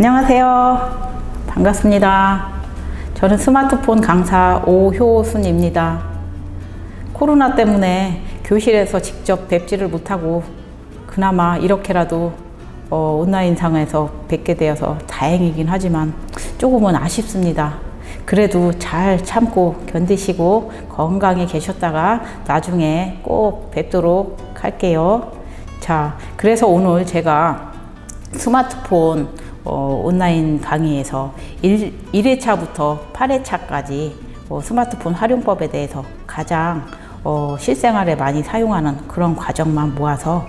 안녕하세요. 반갑습니다. 저는 스마트폰 강사 오효순입니다. 코로나 때문에 교실에서 직접 뵙지를 못하고 그나마 이렇게라도 온라인상에서 뵙게 되어서 다행이긴 하지만 조금은 아쉽습니다. 그래도 잘 참고 견디시고 건강히 계셨다가 나중에 꼭 뵙도록 할게요. 자, 그래서 오늘 제가 스마트폰 온라인 강의에서 1회차부터 8회차까지 스마트폰 활용법에 대해서 가장 실생활에 많이 사용하는 그런 과정만 모아서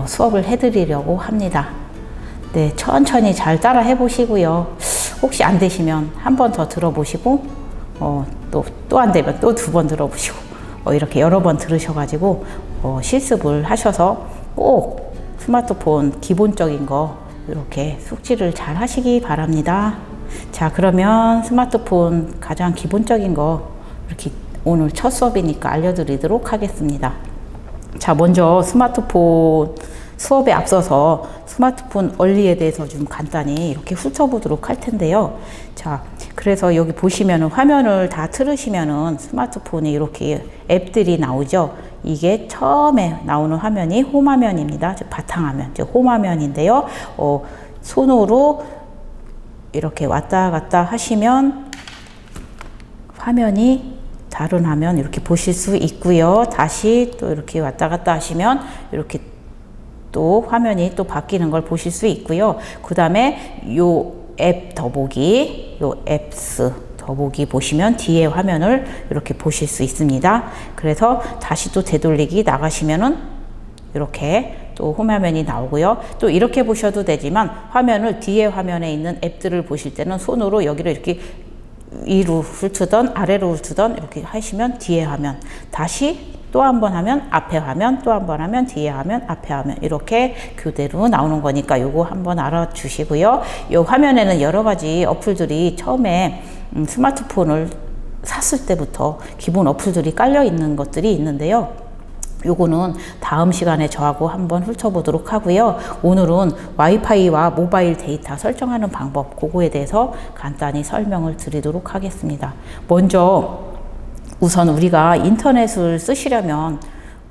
수업을 해드리려고 합니다. 네, 천천히 잘 따라 해보시고요. 혹시 안 되시면 한 번 더 들어보시고 또 안 되면 또 두 번 들어보시고 이렇게 여러 번 들으셔가지고 실습을 하셔서 꼭 스마트폰 기본적인 거 이렇게 숙지를 잘 하시기 바랍니다. 자, 그러면 스마트폰 가장 기본적인 거 이렇게 오늘 첫 수업이니까 알려드리도록 하겠습니다. 자, 먼저 스마트폰 수업에 앞서서 스마트폰 원리에 대해서 좀 간단히 이렇게 훑어보도록 할 텐데요. 자, 그래서 여기 보시면은 화면을 다 틀으시면은 스마트폰에 이렇게 앱들이 나오죠. 이게 처음에 나오는 화면이 홈화면입니다. 바탕화면, 홈화면인데요. 손으로 이렇게 왔다 갔다 하시면 화면이 다른 화면 이렇게 보실 수 있고요. 다시 또 이렇게 왔다 갔다 하시면 이렇게 또 화면이 또 바뀌는 걸 보실 수 있고요. 그 다음에 요 앱 더보기, 요 앱스 더보기 보시면 뒤에 화면을 이렇게 보실 수 있습니다. 그래서 다시 또 되돌리기 나가시면은 이렇게 또 홈화면이 나오고요. 또 이렇게 보셔도 되지만 화면을 뒤에 화면에 있는 앱들을 보실 때는 손으로 여기를 이렇게 위로 훑든 아래로 훑든 이렇게 하시면 뒤에 화면, 다시 또 한 번 하면 앞에 화면, 또 한 번 하면 뒤에 화면, 앞에 화면 이렇게 교대로 나오는 거니까 요거 한번 알아주시고요. 요 화면에는 여러 가지 어플들이 처음에 스마트폰을 샀을 때부터 기본 어플들이 깔려 있는 것들이 있는데요. 요거는 다음 시간에 저하고 한번 훑어보도록 하고요. 오늘은 와이파이와 모바일 데이터 설정하는 방법, 그거에 대해서 간단히 설명을 드리도록 하겠습니다. 먼저 우선 우리가 인터넷을 쓰시려면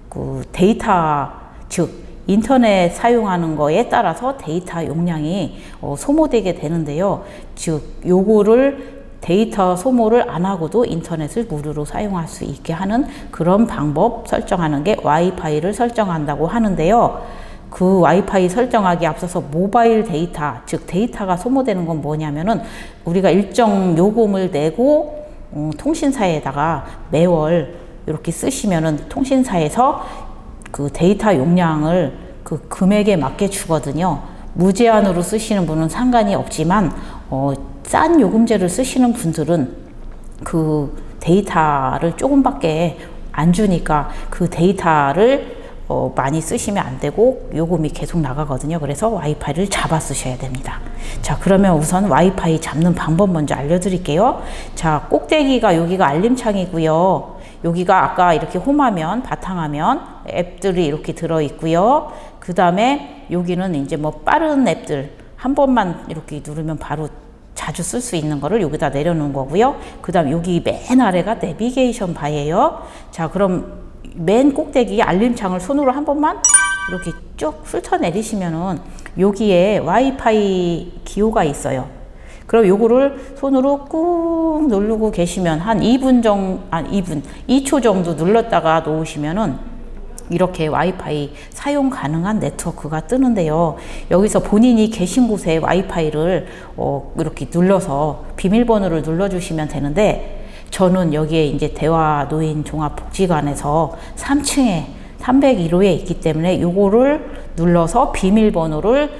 그 데이터, 즉 인터넷 사용하는 거에 따라서 데이터 용량이 소모되게 되는데요. 즉 요거를 데이터 소모를 안 하고도 인터넷을 무료로 사용할 수 있게 하는 그런 방법 설정하는 게 와이파이를 설정한다고 하는데요. 그 와이파이 설정하기 앞서서 모바일 데이터, 즉 데이터가 소모되는 건 뭐냐면은 우리가 일정 요금을 내고 통신사에다가 매월 이렇게 쓰시면은 통신사에서 그 데이터 용량을 그 금액에 맞게 주거든요. 무제한으로 쓰시는 분은 상관이 없지만 싼 요금제를 쓰시는 분들은 그 데이터를 조금밖에 안 주니까 그 데이터를 많이 쓰시면 안 되고 요금이 계속 나가거든요. 그래서 와이파이를 잡아 쓰셔야 됩니다. 자, 그러면 우선 와이파이 잡는 방법 먼저 알려드릴게요. 자, 꼭대기가 여기가 알림창이고요. 여기가 아까 이렇게 홈화면, 바탕화면 앱들이 이렇게 들어있고요. 그 다음에 여기는 이제 뭐 빠른 앱들 한 번만 이렇게 누르면 바로 자주 쓸 수 있는 거를 여기다 내려놓은 거고요. 그 다음 여기 맨 아래가 내비게이션 바예요. 자, 그럼 맨 꼭대기 알림창을 손으로 한 번만 이렇게 쭉 훑어내리시면은 여기에 와이파이 기호가 있어요. 그럼 요거를 손으로 꾹 누르고 계시면 한 2초 정도 눌렀다가 놓으시면은 이렇게 와이파이 사용 가능한 네트워크가 뜨는데요. 여기서 본인이 계신 곳에 와이파이를 이렇게 눌러서 비밀번호를 눌러주시면 되는데 저는 여기에 이제 대화노인종합복지관에서 3층에 301호에 있기 때문에 요거를 눌러서 비밀번호를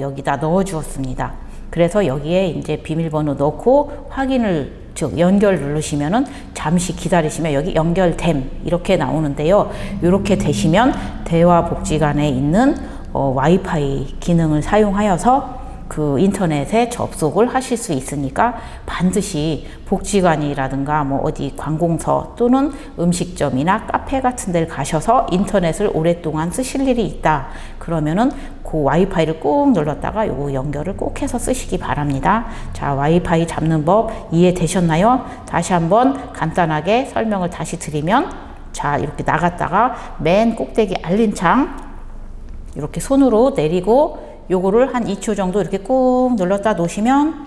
여기다 넣어 주었습니다. 그래서 여기에 이제 비밀번호 넣고 확인을, 즉 연결 누르시면은 잠시 기다리시면 여기 연결됨 이렇게 나오는데요. 이렇게 되시면 대화복지관에 있는 와이파이 기능을 사용하여서 그 인터넷에 접속을 하실 수 있으니까 반드시 복지관이라든가 뭐 어디 관공서 또는 음식점이나 카페 같은 데를 가셔서 인터넷을 오랫동안 쓰실 일이 있다. 그러면은 그 와이파이를 꾹 눌렀다가 요거 연결을 꼭 해서 쓰시기 바랍니다. 자, 와이파이 잡는 법 이해되셨나요? 다시 한번 간단하게 설명을 다시 드리면, 자, 이렇게 나갔다가 맨 꼭대기 알림창 이렇게 손으로 내리고 요거를 한 2초 정도 이렇게 꾹 눌렀다 놓으시면,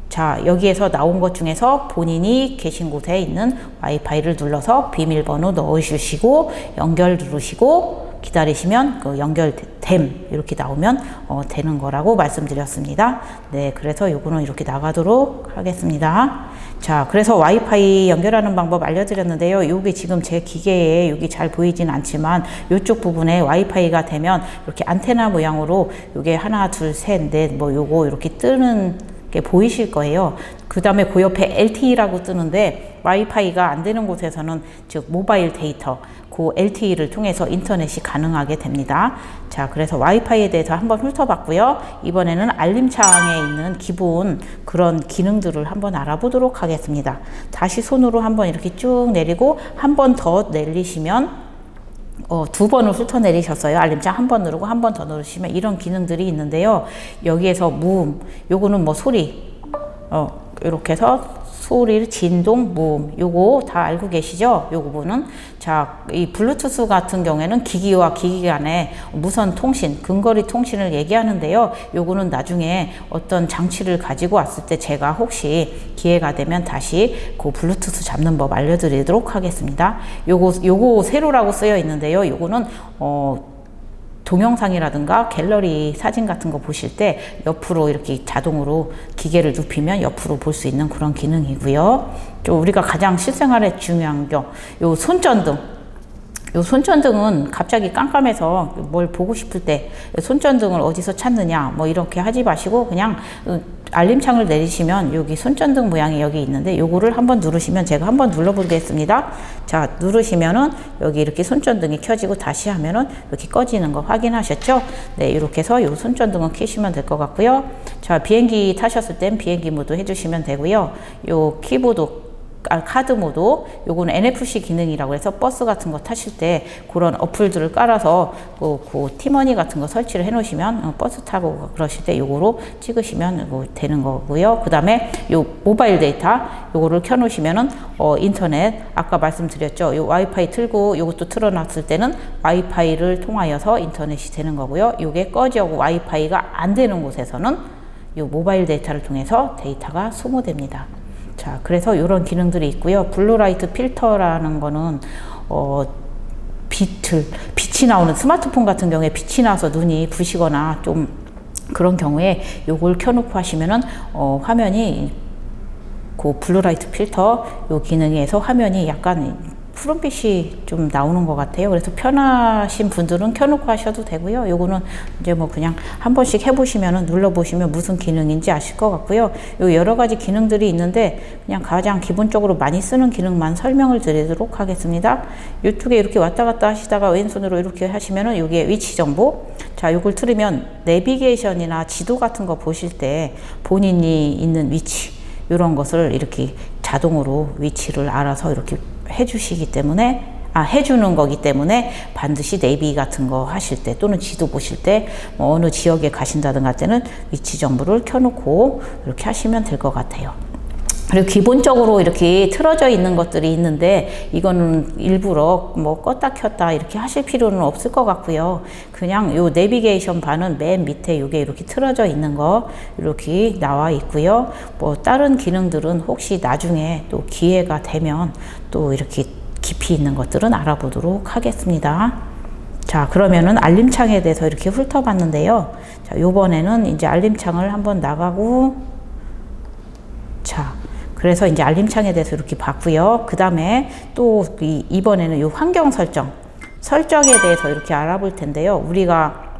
자, 여기에서 나온 것 중에서 본인이 계신 곳에 있는 와이파이를 눌러서 비밀번호 넣으시고 연결 누르시고 기다리시면 그 연결됨 이렇게 나오면 되는 거라고 말씀드렸습니다. 네, 그래서 요거는 이렇게 나가도록 하겠습니다. 자, 그래서 와이파이 연결하는 방법 알려드렸는데요. 요게 지금 제 기계에 여기 잘 보이진 않지만 요쪽 부분에 와이파이가 되면 이렇게 안테나 모양으로 요게 하나, 둘, 셋, 넷 뭐 요거 이렇게 뜨는 게 보이실 거예요. 그 다음에 그 옆에 LTE라고 뜨는데 와이파이가 안 되는 곳에서는 즉 모바일 데이터 그 LTE를 통해서 인터넷이 가능하게 됩니다. 자, 그래서 와이파이에 대해서 한번 훑어봤고요. 이번에는 알림창에 있는 기본 그런 기능들을 한번 알아보도록 하겠습니다. 다시 손으로 한번 이렇게 쭉 내리고 한 번 더 내리시면 두 번을 훑어 내리셨어요. 알림창 한 번 누르고 한 번 더 누르시면 이런 기능들이 있는데요. 여기에서 무음, 요거는 뭐 소리, 이렇게 해서 소리를 진동, 무음, 요거 다 알고 계시죠? 요 부분은. 자, 이 블루투스 같은 경우에는 기기와 기기 간의 무선 통신, 근거리 통신을 얘기하는데요. 요거는 나중에 어떤 장치를 가지고 왔을 때 제가 혹시 기회가 되면 다시 그 블루투스 잡는 법 알려드리도록 하겠습니다. 요거 세로라고 쓰여 있는데요. 요거는 동영상이라든가 갤러리 사진 같은 거 보실 때 옆으로 이렇게 자동으로 기계를 눕히면 옆으로 볼 수 있는 그런 기능이고요. 또 우리가 가장 실생활에 중요한 게 요 손전등. 요 손전등은 갑자기 깜깜해서 뭘 보고 싶을 때 손전등을 어디서 찾느냐 뭐 이렇게 하지 마시고 그냥 알림창을 내리시면 여기 손전등 모양이 여기 있는데 요거를 한번 누르시면 제가 한번 눌러보겠습니다. 자, 누르시면은 여기 이렇게 손전등이 켜지고 다시 하면은 이렇게 꺼지는 거 확인하셨죠? 네, 이렇게 해서 요 손전등을 켜시면 될 것 같고요. 자, 비행기 타셨을 땐 비행기 모드 해주시면 되고요. 요 키보드 카드 모드, 요거는 NFC 기능이라고 해서 버스 같은 거 타실 때 그런 어플들을 깔아서 그 티머니 같은 거 설치를 해 놓으시면 버스 타고 그러실 때 요거로 찍으시면 되는 거고요. 그 다음에 요 모바일 데이터 요거를 켜 놓으시면은 인터넷 아까 말씀드렸죠. 요 와이파이 틀고 요것도 틀어 놨을 때는 와이파이를 통하여서 인터넷이 되는 거고요. 요게 꺼지고 와이파이가 안 되는 곳에서는 요 모바일 데이터를 통해서 데이터가 소모됩니다. 자, 그래서 이런 기능들이 있고요. 블루라이트 필터라는 거는 빛이 나오는 스마트폰 같은 경우에 빛이 나서 눈이 부시거나 좀 그런 경우에 요걸 켜놓고 하시면은 화면이 그 블루라이트 필터 요 기능에서 화면이 약간 푸른빛이 좀 나오는 것 같아요. 그래서 편하신 분들은 켜놓고 하셔도 되고요. 요거는 이제 뭐 그냥 한 번씩 해보시면은 눌러보시면 무슨 기능인지 아실 것 같고요. 요 여러 가지 기능들이 있는데 그냥 가장 기본적으로 많이 쓰는 기능만 설명을 드리도록 하겠습니다. 이쪽에 이렇게 왔다 갔다 하시다가 왼손으로 이렇게 하시면은 여기에 위치 정보. 자, 요걸 틀으면 내비게이션이나 지도 같은 거 보실 때 본인이 있는 위치 이런 것을 이렇게 자동으로 위치를 알아서 이렇게 해주시기 때문에 해주는 거기 때문에 반드시 내비 같은 거 하실 때 또는 지도 보실 때 뭐 어느 지역에 가신다든가 할 때는 위치 정보를 켜놓고 이렇게 하시면 될 것 같아요. 그리고 기본적으로 이렇게 틀어져 있는 것들이 있는데 이거는 일부러 뭐 껐다 켰다 이렇게 하실 필요는 없을 것 같고요. 그냥 요 내비게이션 바는 맨 밑에 요게 이렇게 틀어져 있는 거 이렇게 나와 있고요. 뭐 다른 기능들은 혹시 나중에 또 기회가 되면 또 이렇게 깊이 있는 것들은 알아보도록 하겠습니다. 자, 그러면은 알림창에 대해서 이렇게 훑어봤는데요. 자, 요번에는 이제 알림창을 한번 나가고, 자, 그래서 이제 알림창에 대해서 이렇게 봤고요. 그 다음에 또 이번에는 이 환경 설정에 대해서 이렇게 알아볼 텐데요. 우리가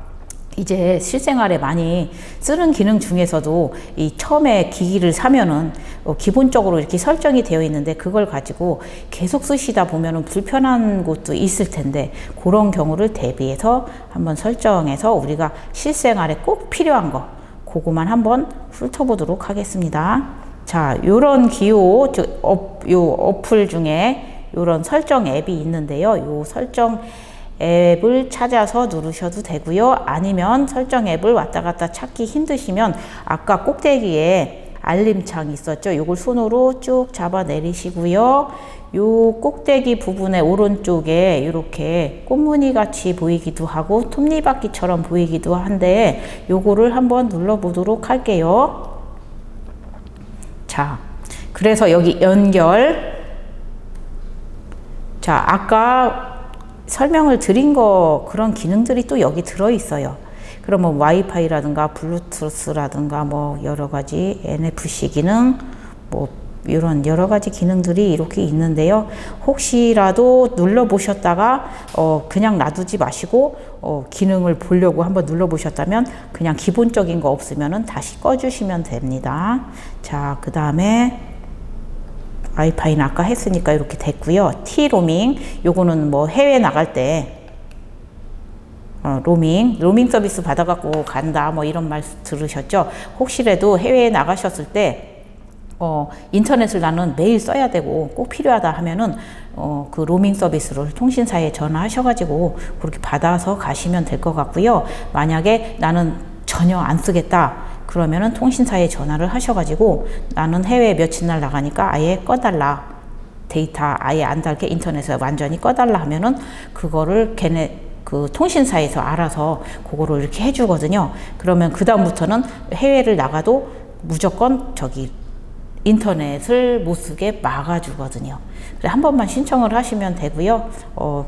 이제 실생활에 많이 쓰는 기능 중에서도 이 처음에 기기를 사면은 기본적으로 이렇게 설정이 되어 있는데 그걸 가지고 계속 쓰시다 보면은 불편한 곳도 있을 텐데 그런 경우를 대비해서 한번 설정해서 우리가 실생활에 꼭 필요한 거 그거만 한번 훑어보도록 하겠습니다. 자, 요런 기호, 요 어플 중에 요런 설정 앱이 있는데요. 요 설정 앱을 찾아서 누르셔도 되고요. 아니면 설정 앱을 왔다 갔다 찾기 힘드시면 아까 꼭대기에 알림창 있었죠. 요걸 손으로 쭉 잡아 내리시고요. 요 꼭대기 부분의 오른쪽에 이렇게 꽃무늬 같이 보이기도 하고 톱니바퀴처럼 보이기도 한데 요거를 한번 눌러 보도록 할게요. 자, 그래서 여기 연결. 자, 아까 설명을 드린 거 그런 기능들이 또 여기 들어 있어요. 그러면 와이파이라든가 블루투스라든가 뭐 여러 가지 NFC 기능 뭐 이런 여러 가지 기능들이 이렇게 있는데요. 혹시라도 눌러 보셨다가 그냥 놔두지 마시고 기능을 보려고 한번 눌러 보셨다면 그냥 기본적인 거 없으면은 다시 꺼 주시면 됩니다. 자, 그다음에 와이파이는 아까 했으니까 이렇게 됐고요. T-로밍 요거는 뭐 해외 나갈 때 로밍 서비스 받아갖고 간다 뭐 이런 말 들으셨죠? 혹시라도 해외에 나가셨을 때 인터넷을 나는 매일 써야 되고 꼭 필요하다 하면은 그 로밍 서비스를 통신사에 전화하셔가지고 그렇게 받아서 가시면 될 것 같고요. 만약에 나는 전혀 안 쓰겠다 그러면은 통신사에 전화를 하셔가지고 나는 해외 며칠 날 나가니까 아예 꺼달라, 데이터 아예 안 달게 인터넷에 완전히 꺼달라 하면은 그거를 걔네 그 통신사에서 알아서 그거를 이렇게 해주거든요. 그러면 그 다음부터는 해외를 나가도 무조건 저기 인터넷을 못 쓰게 막아주거든요. 그래서 한 번만 신청을 하시면 되고요.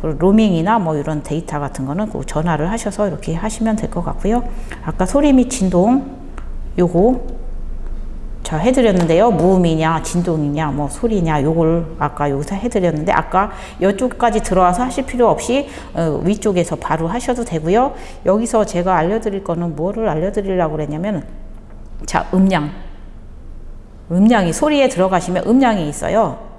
그리고 로밍이나 뭐 이런 데이터 같은 거는 그 전화를 하셔서 이렇게 하시면 될 것 같고요. 아까 소리 및 진동 요거 자 해드렸는데요. 무음이냐 진동이냐 뭐 소리냐 요걸 아까 여기서 해드렸는데 아까 이쪽까지 들어와서 하실 필요 없이 위쪽에서 바로 하셔도 되고요. 여기서 제가 알려드릴 거는 뭐를 알려드리려고 그랬냐면 자 음량이 소리에 들어가시면 음량이 있어요.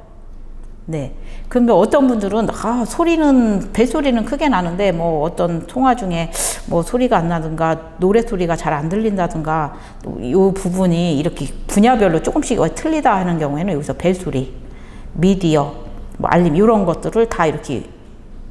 네. 그러면 어떤 분들은 소리는 벨소리는 크게 나는데 뭐 어떤 통화 중에 뭐 소리가 안 나든가 노래 소리가 잘 안 들린다든가 이 부분이 이렇게 분야별로 조금씩 틀리다 하는 경우에는 여기서 벨소리, 미디어, 뭐 알림 이런 것들을 다 이렇게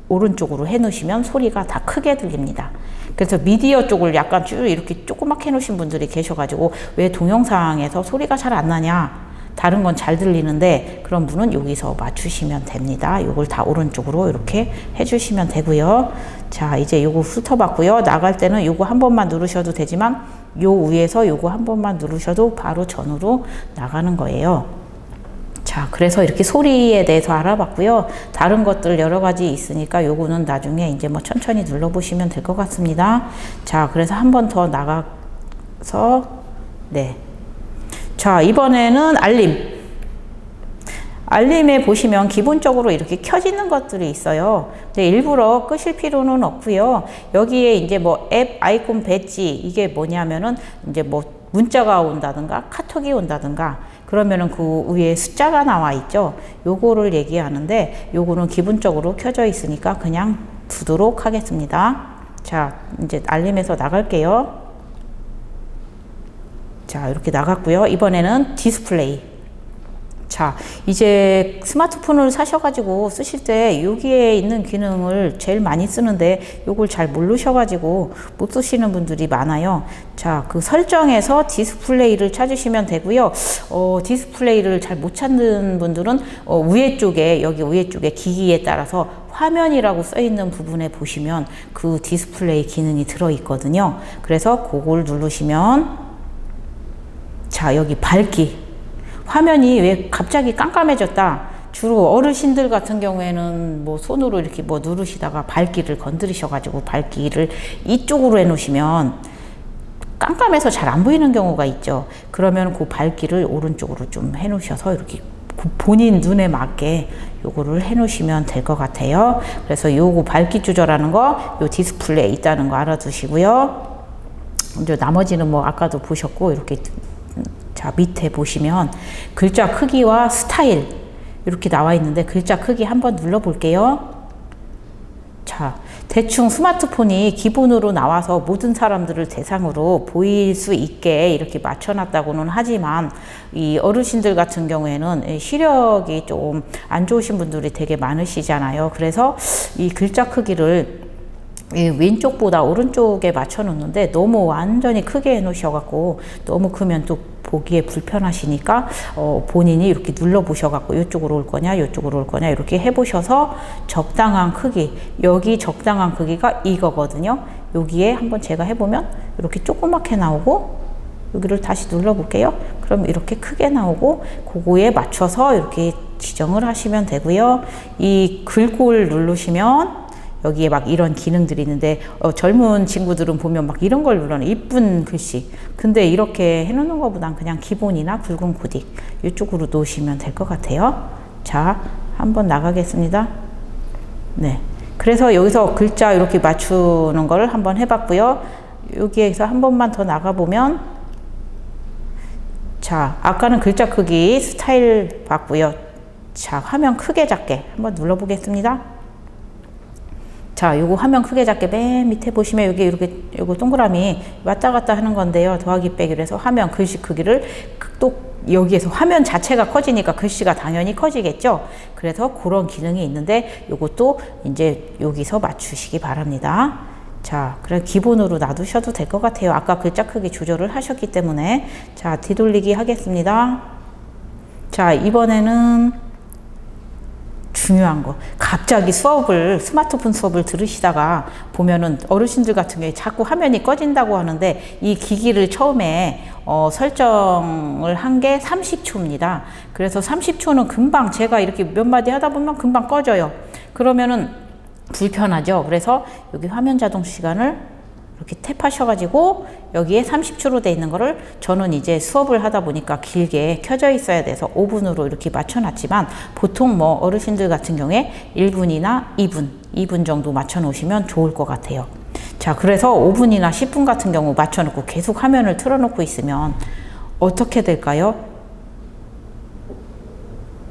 오른쪽으로 해 놓으시면 소리가 다 크게 들립니다. 그래서 미디어 쪽을 약간 쭉 이렇게 조그맣게 해 놓으신 분들이 계셔가지고 왜 동영상에서 소리가 잘 안 나냐 다른 건 잘 들리는데 그런 분은 여기서 맞추시면 됩니다. 요걸 다 오른쪽으로 이렇게 해주시면 되고요. 자 이제 요거 훑어봤고요. 나갈 때는 요거 한 번만 누르셔도 되지만 요 위에서 요거 한 번만 누르셔도 바로 전후로 나가는 거예요. 자 그래서 이렇게 소리에 대해서 알아봤고요. 다른 것들 여러 가지 있으니까 요거는 나중에 이제 뭐 천천히 눌러보시면 될 것 같습니다. 자 그래서 한 번 더 나가서 네. 자 이번에는 알림에 보시면 기본적으로 이렇게 켜지는 것들이 있어요. 근데 일부러 끄실 필요는 없고요. 여기에 이제 뭐 앱 아이콘 배지 이게 뭐냐면은 이제 뭐 문자가 온다든가 카톡이 온다든가 그러면은 그 위에 숫자가 나와 있죠. 요거를 얘기하는데 요거는 기본적으로 켜져 있으니까 그냥 두도록 하겠습니다. 자 이제 알림에서 나갈게요. 자 이렇게 나갔고요. 이번에는 디스플레이. 자 이제 스마트폰을 사셔가지고 쓰실 때 여기에 있는 기능을 제일 많이 쓰는데 요걸 잘 모르셔가지고 못 쓰시는 분들이 많아요. 자 그 설정에서 디스플레이를 찾으시면 되고요. 디스플레이를 잘 못 찾는 분들은 위에 쪽에 여기 위에 쪽에 기기에 따라서 화면이라고 써 있는 부분에 보시면 그 디스플레이 기능이 들어 있거든요. 그래서 그걸 누르시면 자 여기 밝기 화면이 왜 갑자기 깜깜해졌다 주로 어르신들 같은 경우에는 뭐 손으로 이렇게 뭐 누르시다가 밝기를 건드리셔가지고 밝기를 이쪽으로 해 놓으시면 깜깜해서 잘 안 보이는 경우가 있죠. 그러면 그 밝기를 오른쪽으로 좀 해 놓으셔서 이렇게 본인 눈에 맞게 요거를 해 놓으시면 될 것 같아요. 그래서 요거 밝기 조절하는 거 요 디스플레이 있다는 거 알아두시고요. 이제 나머지는 뭐 아까도 보셨고 이렇게 자 밑에 보시면 글자 크기와 스타일 이렇게 나와 있는데 글자 크기 한번 눌러 볼게요. 자, 대충 스마트폰이 기본으로 나와서 모든 사람들을 대상으로 보일 수 있게 이렇게 맞춰놨다고는 하지만 이 어르신들 같은 경우에는 시력이 좀 안 좋으신 분들이 되게 많으시잖아요. 그래서 이 글자 크기를 이 왼쪽보다 오른쪽에 맞춰 놓는데 너무 완전히 크게 해 놓으셔갖고 너무 크면 또 보기에 불편하시니까 본인이 이렇게 눌러 보셔갖고 이쪽으로 올 거냐 이쪽으로 올 거냐 이렇게 해보셔서 적당한 크기, 여기 적당한 크기가 이거거든요. 여기에 한번 제가 해보면 이렇게 조그맣게 나오고 여기를 다시 눌러 볼게요. 그럼 이렇게 크게 나오고 그거에 맞춰서 이렇게 지정을 하시면 되고요. 이 글꼴 누르시면 여기에 막 이런 기능들이 있는데 젊은 친구들은 보면 막 이런 걸 눌러요. 이쁜 글씨. 근데 이렇게 해놓는 것보단 그냥 기본이나 굵은 코딩 이쪽으로 놓으시면 될 것 같아요. 자, 한번 나가겠습니다. 네. 그래서 여기서 글자 이렇게 맞추는 걸 한번 해봤고요. 여기에서 한 번만 더 나가보면 자, 아까는 글자 크기 스타일 봤고요. 자, 화면 크게 작게 한번 눌러보겠습니다. 자, 요거 화면 크게 작게 맨 밑에 보시면 여기 이렇게 요거 동그라미 왔다 갔다 하는 건데요. 더하기 빼기로 해서 화면 글씨 크기를 또 여기에서 화면 자체가 커지니까 글씨가 당연히 커지겠죠. 그래서 그런 기능이 있는데 요것도 이제 여기서 맞추시기 바랍니다. 자, 그래 기본으로 놔두셔도 될 것 같아요. 아까 글자 크기 조절을 하셨기 때문에. 자, 뒤돌리기 하겠습니다. 자, 이번에는 중요한 거. 갑자기 스마트폰 수업을 들으시다가 보면은 어르신들 같은 경우에 자꾸 화면이 꺼진다고 하는데 이 기기를 처음에 설정을 한 게 30초입니다. 그래서 30초는 금방 제가 이렇게 몇 마디 하다 보면 금방 꺼져요. 그러면은 불편하죠. 그래서 여기 화면 자동 시간을 이렇게 탭하셔가지고 여기에 30초로 돼 있는 거를 저는 이제 수업을 하다 보니까 길게 켜져 있어야 돼서 5분으로 이렇게 맞춰놨지만 보통 뭐 어르신들 같은 경우에 1분이나 2분 정도 맞춰 놓으시면 좋을 것 같아요. 자, 그래서 5분이나 10분 같은 경우 맞춰놓고 계속 화면을 틀어놓고 있으면 어떻게 될까요?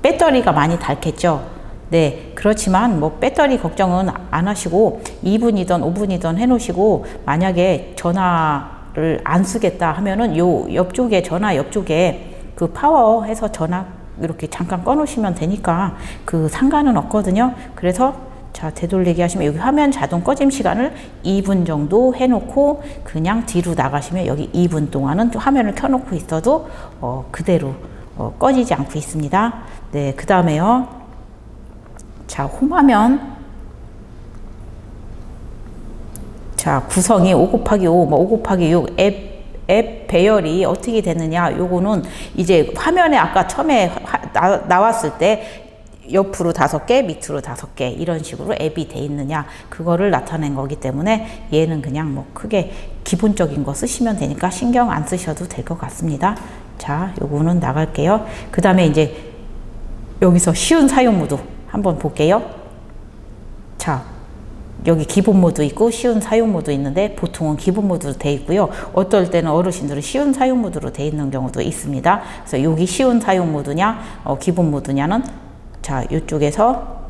배터리가 많이 닳겠죠. 네, 그렇지만 뭐 배터리 걱정은 안 하시고 2분이든 5분이든 해놓으시고 만약에 전화를 안 쓰겠다 하면은 요 옆쪽에 전화 옆쪽에 그 파워 해서 전화 이렇게 잠깐 꺼놓으시면 되니까 그 상관은 없거든요. 그래서 자, 되돌리기 하시면 여기 화면 자동 꺼짐 시간을 2분 정도 해놓고 그냥 뒤로 나가시면 여기 2분 동안은 화면을 켜놓고 있어도 그대로 꺼지지 않고 있습니다. 네, 그 다음에요. 자, 홈화면. 자, 구성이 5 곱하기 5, 뭐 5 곱하기 6, 앱 배열이 어떻게 되느냐. 요거는 이제 화면에 아까 처음에 나왔을 때 옆으로 5개, 밑으로 5개 이런 식으로 앱이 돼 있느냐. 그거를 나타낸 거기 때문에 얘는 그냥 뭐 크게 기본적인 거 쓰시면 되니까 신경 안 쓰셔도 될 것 같습니다. 자, 요거는 나갈게요. 그 다음에 이제 여기서 쉬운 사용 모드 한번 볼게요. 자, 여기 기본 모드 있고 쉬운 사용 모드 있는데 보통은 기본 모드로 돼 있고요. 어떨 때는 어르신들은 쉬운 사용 모드로 돼 있는 경우도 있습니다. 그래서 여기 쉬운 사용 모드냐, 기본 모드냐는 자, 이쪽에서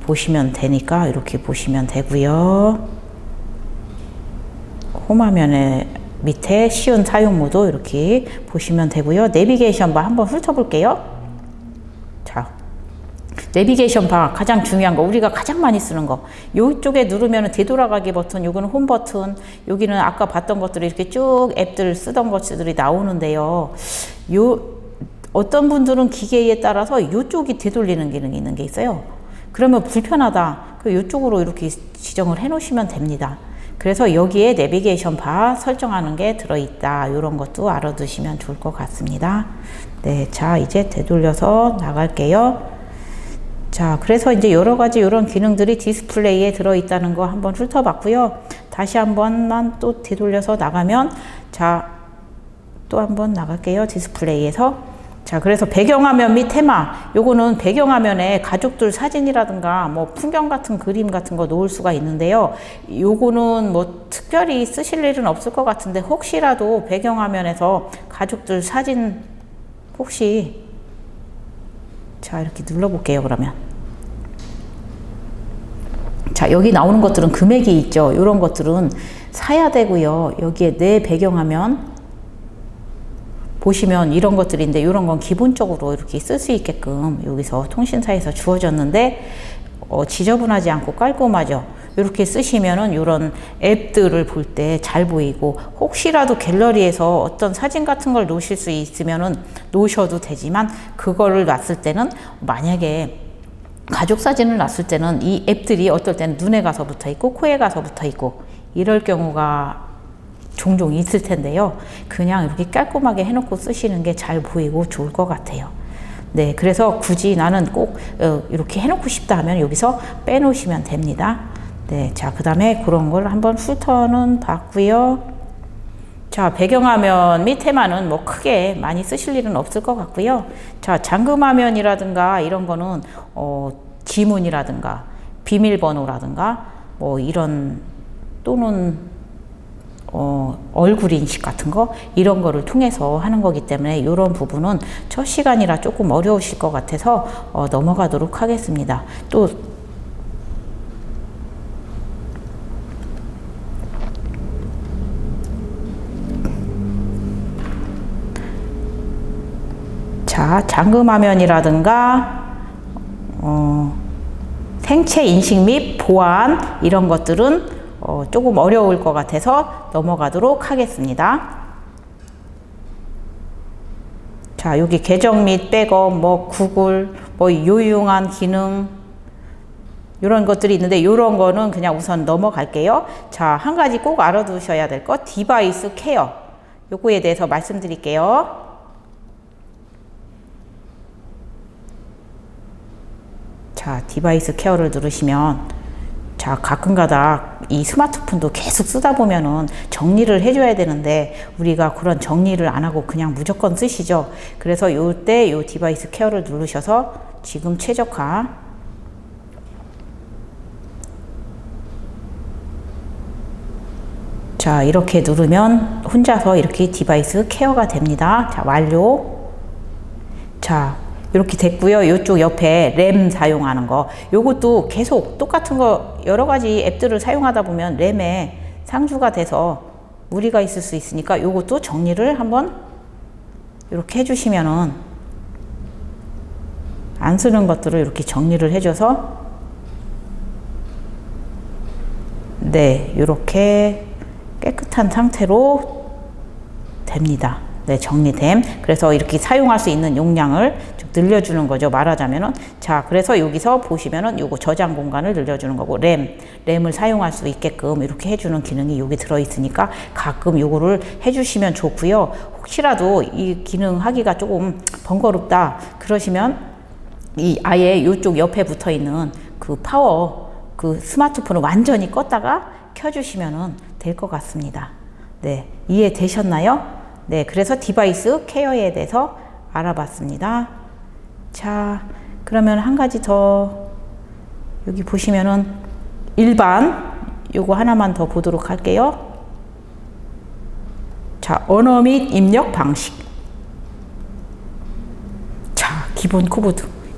보시면 되니까 이렇게 보시면 되고요. 홈화면에 밑에 쉬운 사용 모드 이렇게 보시면 되고요. 내비게이션 바 한번 훑어볼게요. 자, 내비게이션 바 가장 중요한 거 우리가 가장 많이 쓰는 거 이쪽에 누르면 되돌아가기 버튼, 요거는 홈 버튼, 여기는 아까 봤던 것들이 이렇게 쭉 앱들 쓰던 것들이 나오는데요. 어떤 분들은 기계에 따라서 이쪽이 되돌리는 기능이 있는 게 있어요. 그러면 불편하다. 이쪽으로 이렇게 지정을 해 놓으시면 됩니다. 그래서 여기에 내비게이션 바 설정하는 게 들어있다. 이런 것도 알아두시면 좋을 것 같습니다. 네, 자, 이제 되돌려서 나갈게요. 자, 그래서 이제 여러 가지 이런 기능들이 디스플레이에 들어있다는 거 한번 훑어봤고요. 다시 한 번만 또 되돌려서 나가면, 자, 또 한번 나갈게요. 디스플레이에서. 자, 그래서 배경화면 및 테마, 요거는 배경화면에 가족들 사진이라든가 뭐 풍경 같은 그림 같은 거 놓을 수가 있는데요. 요거는 뭐 특별히 쓰실 일은 없을 것 같은데 혹시라도 배경화면에서 가족들 사진 혹시 자, 이렇게 눌러볼게요. 그러면 자, 여기 나오는 것들은 금액이 있죠. 이런 것들은 사야 되고요. 여기에 내 배경화면 보시면 이런 것들인데 이런 건 기본적으로 이렇게 쓸 수 있게끔 여기서 통신사에서 주어졌는데 지저분하지 않고 깔끔하죠. 이렇게 쓰시면은 이런 앱들을 볼 때 잘 보이고, 혹시라도 갤러리에서 어떤 사진 같은 걸 놓으실 수 있으면은 놓으셔도 되지만, 그거를 놨을 때는 만약에 가족 사진을 놨을 때는 이 앱들이 어떨 때는 눈에 가서 붙어 있고 코에 가서 붙어 있고 이럴 경우가 종종 있을 텐데요. 그냥 이렇게 깔끔하게 해놓고 쓰시는 게 잘 보이고 좋을 것 같아요. 네, 그래서 굳이 나는 꼭 이렇게 해놓고 싶다 하면 여기서 빼놓으시면 됩니다. 네, 자, 그 다음에 그런 걸 한번 훑어는 봤고요. 자, 배경화면 및 테마는 뭐 크게 많이 쓰실 일은 없을 것 같고요. 자, 잠금화면이라든가 이런 거는 지문이라든가 비밀번호라든가 뭐 이런, 또는 얼굴 인식 같은 거, 이런 거를 통해서 하는 거기 때문에 이런 부분은 첫 시간이라 조금 어려우실 것 같아서 넘어가도록 하겠습니다. 또 자, 잠금화면이라든가 생체 인식 및 보안, 이런 것들은 조금 어려울 것 같아서 넘어가도록 하겠습니다. 자, 여기 계정 및 백업, 뭐 구글, 뭐 유용한 기능, 이런 것들이 있는데 이런 거는 그냥 우선 넘어갈게요. 자, 한 가지 꼭 알아두셔야 될 것, 디바이스 케어, 요거에 대해서 말씀드릴게요. 자, 디바이스 케어를 누르시면, 자, 가끔가다 이 스마트폰도 계속 쓰다 보면은 정리를 해줘야 되는데 우리가 그런 정리를 안 하고 그냥 무조건 쓰시죠. 그래서 요때 요 디바이스 케어를 누르셔서 지금 최적화, 자, 이렇게 누르면 혼자서 이렇게 디바이스 케어가 됩니다. 자, 완료. 자, 이렇게 됐고요. 이쪽 옆에 램 사용하는 거, 요것도 계속 똑같은 거 여러 가지 앱들을 사용하다 보면 램에 상주가 돼서 무리가 있을 수 있으니까 요것도 정리를 한번 이렇게 해주시면은, 안 쓰는 것들을 이렇게 정리를 해줘서, 네, 이렇게 깨끗한 상태로 됩니다. 네, 정리됨. 그래서 이렇게 사용할 수 있는 용량을 좀 늘려주는 거죠, 말하자면은. 자, 그래서 여기서 보시면은 요거 저장 공간을 늘려주는 거고, 램을 사용할 수 있게끔 이렇게 해주는 기능이 여기 들어있으니까 가끔 요거를 해주시면 좋고요. 혹시라도 이 기능 하기가 조금 번거롭다 그러시면 이 아예 요쪽 옆에 붙어 있는 그 파워, 그 스마트폰을 완전히 껐다가 켜주시면은 될 것 같습니다. 네, 이해되셨나요? 네, 그래서 디바이스 케어에 대해서 알아봤습니다. 자, 그러면 한 가지 더, 여기 보시면은 일반, 요거 하나만 더 보도록 할게요. 자, 언어 및 입력 방식. 자, 기본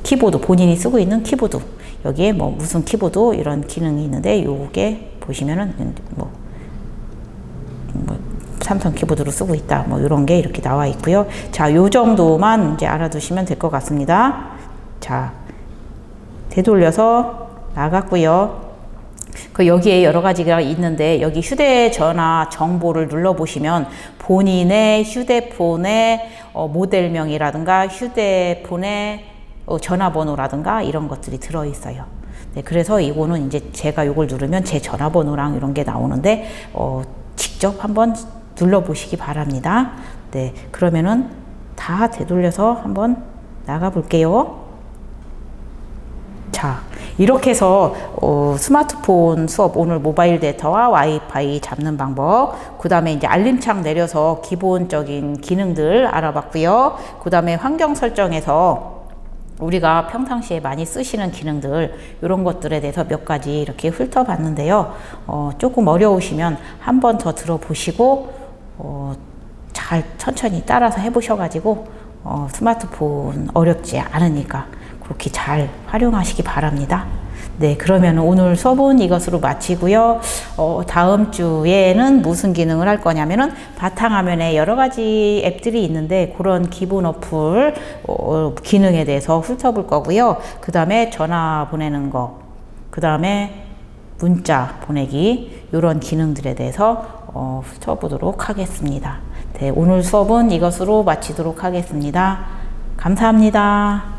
키보드, 본인이 쓰고 있는 키보드. 여기에 뭐 무슨 키보드 이런 기능이 있는데, 요게 보시면은 뭐 삼성 키보드로 쓰고 있다, 뭐 이런 게 이렇게 나와 있고요. 자, 요 정도만 이제 알아두시면 될 것 같습니다. 자, 되돌려서 나갔고요. 그 여기에 여러 가지가 있는데, 여기 휴대전화 정보를 눌러보시면 본인의 휴대폰의 모델명이라든가 휴대폰의 전화번호라든가 이런 것들이 들어있어요. 네, 그래서 이거는 이제 제가 이걸 누르면 제 전화번호랑 이런 게 나오는데 직접 한번 눌러보시기 바랍니다. 네, 그러면은 다 되돌려서 한번 나가 볼게요. 자, 이렇게 해서 스마트폰 수업, 오늘 모바일 데이터와 와이파이 잡는 방법, 그 다음에 이제 알림창 내려서 기본적인 기능들 알아봤고요. 그 다음에 환경 설정에서 우리가 평상시에 많이 쓰시는 기능들, 이런 것들에 대해서 몇 가지 이렇게 훑어봤는데요. 조금 어려우시면 한 번 더 들어보시고 잘 천천히 따라서 해보셔가지고 스마트폰 어렵지 않으니까 그렇게 잘 활용하시기 바랍니다. 네, 그러면 오늘 수업은 이것으로 마치고요. 다음 주에는 무슨 기능을 할 거냐면은 바탕화면에 여러 가지 앱들이 있는데 그런 기본 어플 기능에 대해서 훑어볼 거고요. 그 다음에 전화 보내는 거, 그 다음에 문자 보내기 이런 기능들에 대해서 훑어보도록 하겠습니다. 네, 오늘 수업은 이것으로 마치도록 하겠습니다. 감사합니다.